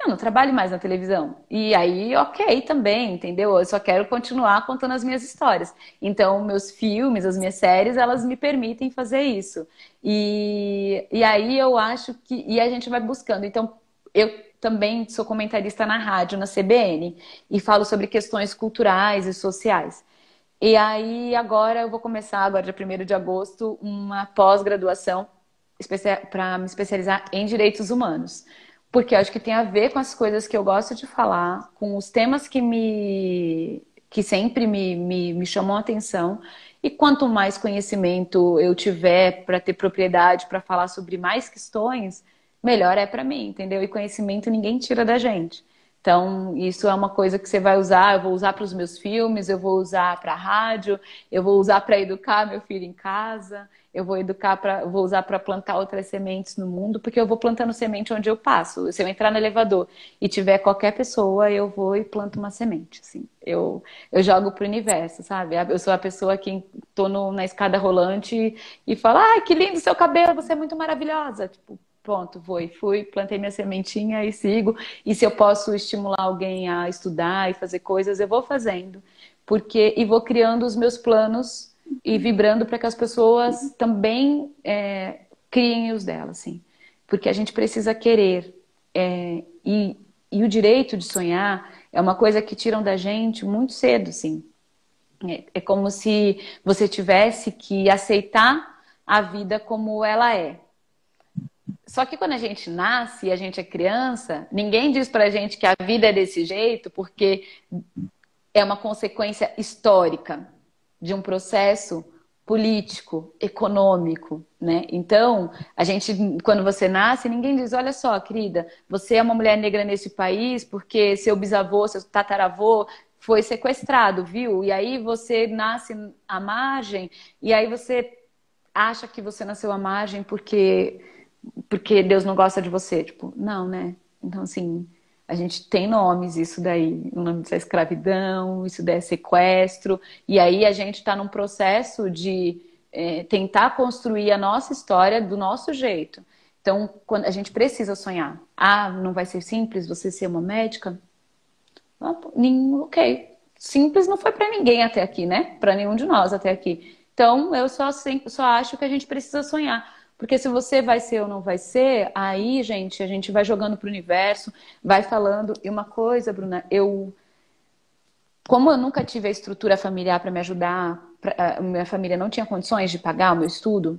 eu não trabalho mais na televisão. E aí, ok, também, entendeu? Eu só quero continuar contando as minhas histórias. Então, meus filmes, as minhas séries, elas me permitem fazer isso. E aí eu acho que... E a gente vai buscando. Então, eu também sou comentarista na rádio, na CBN, e falo sobre questões culturais e sociais. E aí agora eu vou começar, agora dia 1º de agosto, uma pós-graduação para me especializar em direitos humanos. Porque eu acho que tem a ver com as coisas que eu gosto de falar, com os temas que sempre me chamam a atenção. E quanto mais conhecimento eu tiver para ter propriedade para falar sobre mais questões, melhor é para mim, entendeu? E conhecimento ninguém tira da gente. Então, isso é uma coisa que você vai usar, eu vou usar para os meus filmes, eu vou usar para a rádio, eu vou usar para educar meu filho em casa, vou usar para plantar outras sementes no mundo, porque eu vou plantando semente onde eu passo. Se eu entrar no elevador e tiver qualquer pessoa, eu vou e planto uma semente, assim. Eu jogo pro universo, sabe? Eu sou a pessoa que tô na escada rolante e falo, ai, que lindo seu cabelo, você é muito maravilhosa. Tipo, pronto, fui, plantei minha sementinha e sigo. E se eu posso estimular alguém a estudar e fazer coisas, eu vou fazendo. E vou criando os meus planos e vibrando para que as pessoas também criem os delas, assim. Porque a gente precisa querer. E o direito de sonhar é uma coisa que tiram da gente muito cedo, assim. É como se você tivesse que aceitar a vida como ela é. Só que quando a gente nasce e a gente é criança, ninguém diz pra gente que a vida é desse jeito porque é uma consequência histórica de um processo político, econômico, né? Então, quando você nasce, ninguém diz, olha só, querida, você é uma mulher negra nesse país porque seu bisavô, seu tataravô foi sequestrado, viu? E aí você nasce à margem, e aí você acha que você nasceu à margem porque Deus não gosta de você. Tipo, não, né? Então, assim, a gente tem nomes, isso daí. O nome disso é escravidão, isso daí é sequestro. E aí a gente está num processo de tentar construir a nossa história do nosso jeito. Então, quando a gente precisa sonhar. Ah, não vai ser simples você ser uma médica? Ah, ok. Simples não foi para ninguém até aqui, né? Para nenhum de nós até aqui. Então, eu só acho que a gente precisa sonhar. Porque se você vai ser ou não vai ser, aí, gente, a gente vai jogando pro universo, vai falando. E uma coisa, Bruna, como eu nunca tive a estrutura familiar para me ajudar, minha família não tinha condições de pagar o meu estudo.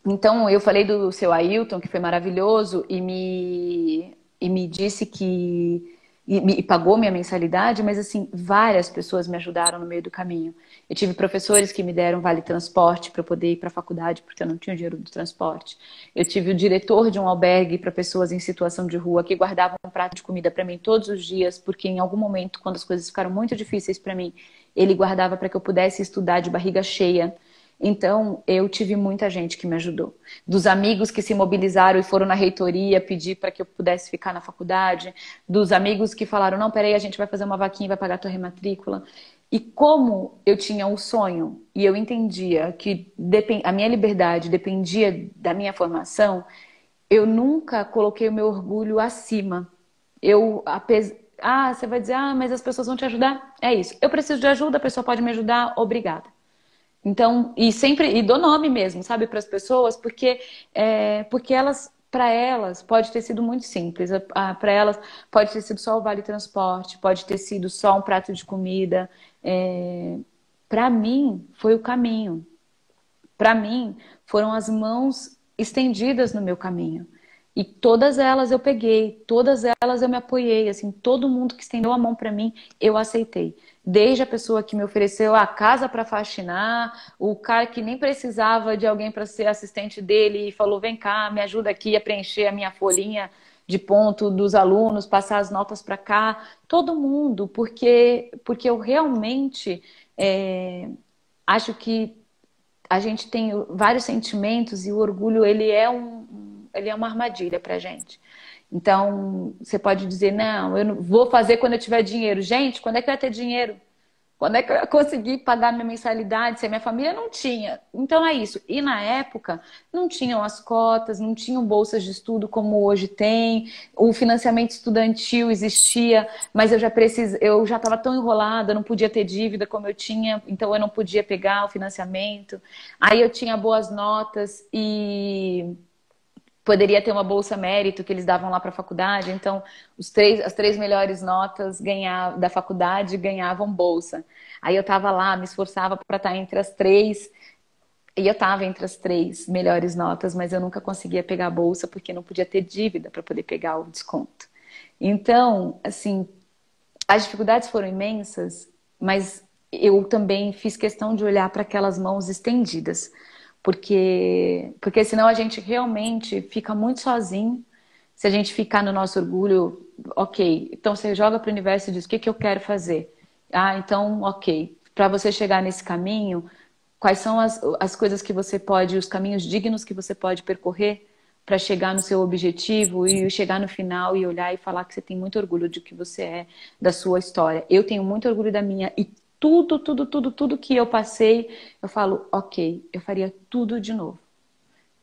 Então, eu falei do seu Ailton, que foi maravilhoso, e me disse que. E pagou minha mensalidade, mas assim, várias pessoas me ajudaram no meio do caminho. Eu tive professores que me deram vale transporte para eu poder ir para a faculdade, porque eu não tinha o dinheiro do transporte. Eu tive o diretor de um albergue para pessoas em situação de rua que guardava um prato de comida para mim todos os dias, porque em algum momento, quando as coisas ficaram muito difíceis para mim, ele guardava para que eu pudesse estudar de barriga cheia. Então, eu tive muita gente que me ajudou. Dos amigos que se mobilizaram e foram na reitoria pedir para que eu pudesse ficar na faculdade. Dos amigos que falaram, não, peraí, a gente vai fazer uma vaquinha e vai pagar a tua rematrícula. E como eu tinha um sonho e eu entendia que a minha liberdade dependia da minha formação, eu nunca coloquei o meu orgulho acima. Você vai dizer, mas as pessoas vão te ajudar? É isso. Eu preciso de ajuda, a pessoa pode me ajudar, obrigada. Então, e dou nome mesmo, sabe, para as pessoas, porque para elas pode ter sido muito simples. Para elas pode ter sido só o vale transporte, pode ter sido só um prato de comida. Para mim foi o caminho. Para mim foram as mãos estendidas no meu caminho. E todas elas eu peguei, todas elas eu me apoiei, assim, todo mundo que estendeu a mão para mim, eu aceitei. Desde a pessoa que me ofereceu a casa para faxinar, o cara que nem precisava de alguém para ser assistente dele e falou: vem cá, me ajuda aqui a preencher a minha folhinha de ponto dos alunos, passar as notas para cá. Todo mundo, porque eu realmente acho que a gente tem vários sentimentos e o orgulho ele é uma armadilha para gente. Então, você pode dizer, não, eu não vou fazer quando eu tiver dinheiro. Gente, quando é que eu ia ter dinheiro? Quando é que eu ia conseguir pagar minha mensalidade se a minha família não tinha? Então é isso. E na época, não tinham as cotas, não tinham bolsas de estudo como hoje tem, o financiamento estudantil existia, mas eu já estava tão enrolada, não podia ter dívida como eu tinha, então eu não podia pegar o financiamento. Aí eu tinha boas notas e poderia ter uma bolsa mérito que eles davam lá para a faculdade, então as três melhores notas da faculdade ganhavam bolsa. Aí eu estava lá, me esforçava para estar entre as três, e eu estava entre as três melhores notas, mas eu nunca conseguia pegar a bolsa porque não podia ter dívida para poder pegar o desconto. Então, assim, as dificuldades foram imensas, mas eu também fiz questão de olhar para aquelas mãos estendidas, porque senão a gente realmente fica muito sozinho. Se a gente ficar no nosso orgulho, ok. Então você joga para o universo e diz: o que que eu quero fazer? Ah, então, ok. Para você chegar nesse caminho, quais são as coisas que você pode, os caminhos dignos que você pode percorrer para chegar no seu objetivo e chegar no final e olhar e falar que você tem muito orgulho de que você é, da sua história. Eu tenho muito orgulho da minha, e tudo que eu passei, eu falo, ok, eu faria tudo de novo.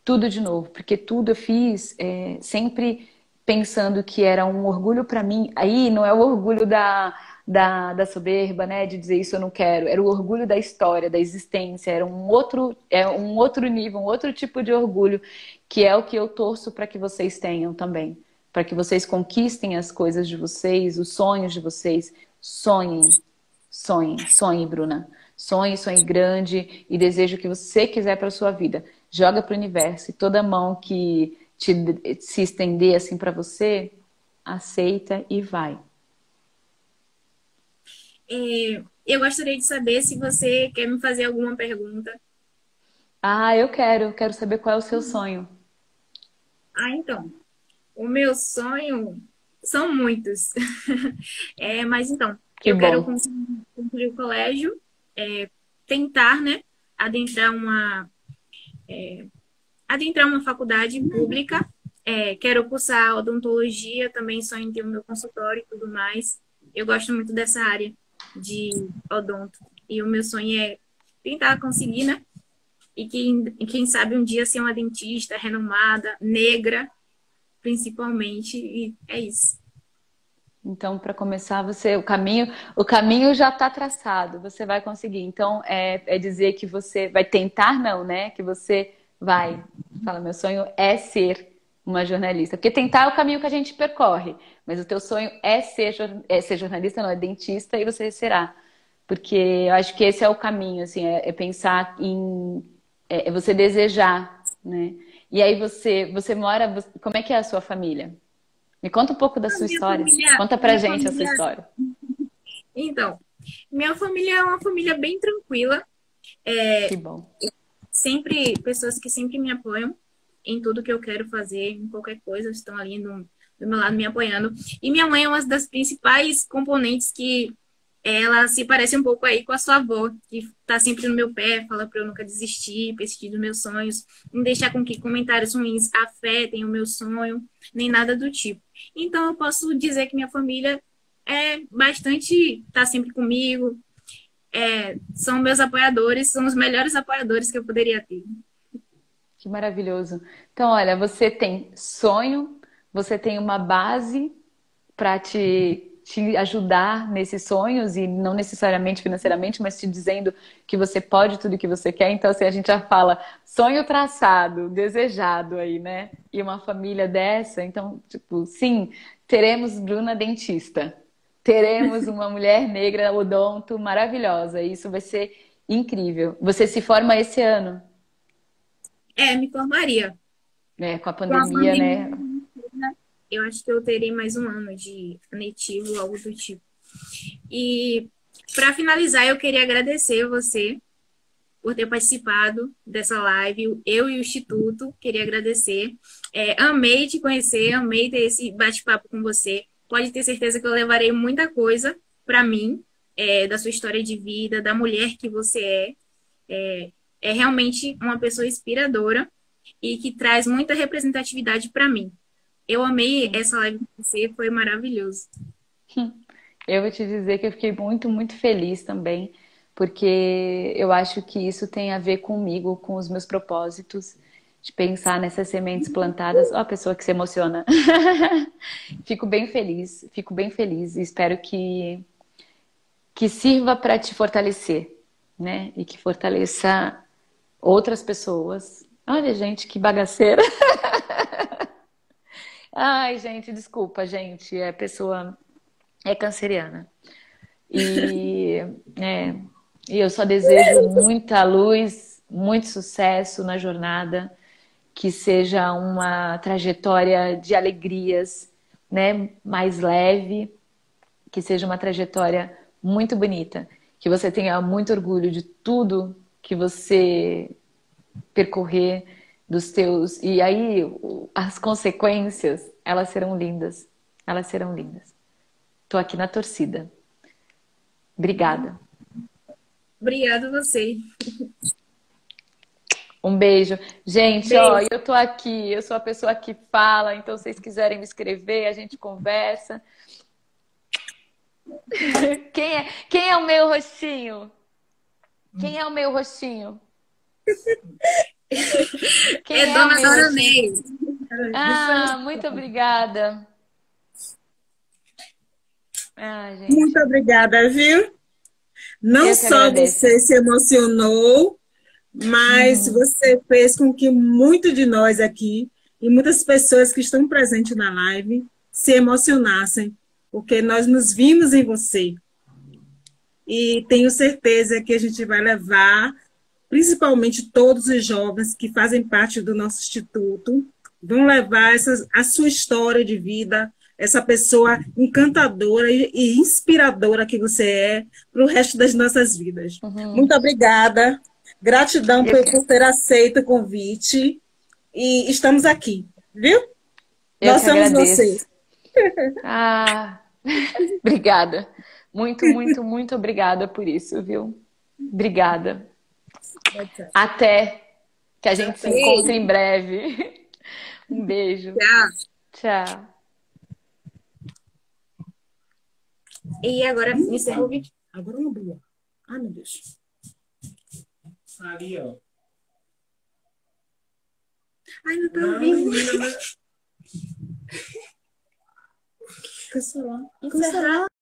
Tudo de novo, porque tudo eu fiz sempre pensando que era um orgulho para mim. Aí não é o orgulho da soberba, né? De dizer isso eu não quero. Era o orgulho da história, da existência. Era um outro nível, um outro tipo de orgulho, que é o que eu torço para que vocês tenham também. Para que vocês conquistem as coisas de vocês, os sonhos de vocês. Sonhem, sonhe, Bruna. Sonhe grande e desejo o que você quiser para sua vida. Joga para o universo e toda mão que se estender assim para você, aceita e vai. Eu gostaria de saber se você quer me fazer alguma pergunta. Ah, quero saber qual é o seu sonho. Então, o meu sonho são muitos. Mas então, Que eu quero bom. concluir o colégio, tentar, né, adentrar uma faculdade pública. Quero cursar odontologia, também sonho em ter o meu consultório e tudo mais. Eu gosto muito dessa área de odonto. E o meu sonho é tentar conseguir, né? E quem sabe um dia ser uma dentista renomada, negra, principalmente. E é isso. Então, para começar, o caminho já está traçado, você vai conseguir. Então, é dizer que você vai tentar, não, né? Que você vai. Fala, meu sonho é ser uma jornalista. Porque tentar é o caminho que a gente percorre, mas o teu sonho é ser jornalista, não, é dentista e você será. Porque eu acho que esse é o caminho, assim, é pensar é você desejar, né? E aí você mora, como é que é a sua família? Me conta um pouco da sua Minha história. família, Conta pra minha gente a sua família, história. então, minha família é uma família bem tranquila. Que bom. Pessoas que sempre me apoiam em tudo que eu quero fazer, em qualquer coisa, estão ali do meu lado me apoiando. E minha mãe é uma das principais componentes que ela se parece um pouco aí com a sua avó, que tá sempre no meu pé, fala para eu nunca desistir, persistir dos meus sonhos, não deixar com que comentários ruins afetem o meu sonho, nem nada do tipo. Então eu posso dizer que minha família tá sempre comigo, são meus apoiadores, são os melhores apoiadores que eu poderia ter. Que maravilhoso. Então, olha, você tem sonho, você tem uma base para te ajudar nesses sonhos e não necessariamente financeiramente, mas te dizendo que você pode tudo que você quer. Então, assim, a gente já fala sonho traçado, desejado aí, né? E uma família dessa. Então, tipo, sim, teremos Bruna dentista. Teremos uma mulher negra odonto maravilhosa. Isso vai ser incrível. Você se forma esse ano, Me formaria. né? Com a Com a pandemia, pandemia, né? eu acho que eu terei mais um ano de letivo, algo do tipo. E para finalizar, eu queria agradecer você por ter participado dessa live, eu e o Instituto, queria agradecer. Amei te conhecer, amei ter esse bate-papo com você. Pode ter certeza que eu levarei muita coisa para mim, da sua história de vida, da mulher que você é. É realmente uma pessoa inspiradora e que traz muita representatividade para mim. Eu amei essa live com você, foi maravilhoso. Eu vou te dizer que eu fiquei muito feliz também, porque eu acho que isso tem a ver comigo, com os meus propósitos, de pensar nessas sementes plantadas. Ó, a pessoa que se emociona. Fico bem feliz e espero que sirva para te fortalecer, né? E que fortaleça outras pessoas. Olha, gente, que bagaceira. Ai, gente, desculpa, gente. A pessoa é canceriana. E, é, e eu só desejo muita luz, muito sucesso na jornada, que seja uma trajetória de alegrias, né, mais leve, que seja uma trajetória muito bonita, que você tenha muito orgulho de tudo que você percorrer, dos teus. E aí, as consequências, elas serão lindas. Elas serão lindas. Tô aqui na torcida. Obrigada. Obrigada a você. Um beijo. Gente, ó, Beijo. eu tô aqui, eu sou a pessoa que fala, então se vocês quiserem me escrever, a gente conversa. Quem é o meu rostinho? Quem é o meu rostinho? É Quem é o Dona meu Dora rostinho? Ney. Ah, muito obrigada. Ah, Muito gente, obrigada, viu? Não eu que só agradeço. você se emocionou, mas Uhum. você fez com que muito de nós aqui e muitas pessoas que estão presentes na live se emocionassem, porque nós nos vimos em você. E tenho certeza que a gente vai levar, principalmente todos os jovens que fazem parte do nosso instituto, vão levar a sua história de vida, essa pessoa encantadora e inspiradora que você é para o resto das nossas vidas. Uhum. Muito obrigada. Gratidão Eu que, por ter aceito o convite. E estamos aqui, viu? eu Nós que somos vocês. agradeço. Ah, obrigada. Muito, muito, muito obrigada por isso, viu? Obrigada. Até que a gente se encontre Beijo. em breve. Um beijo. Tchau. Tchau. E agora encerra o vídeo. Agora uma boa. Ai, meu Deus. Ali, ó. Ai, não tá Não, ouvindo. menina, Cancelar. Encerrar.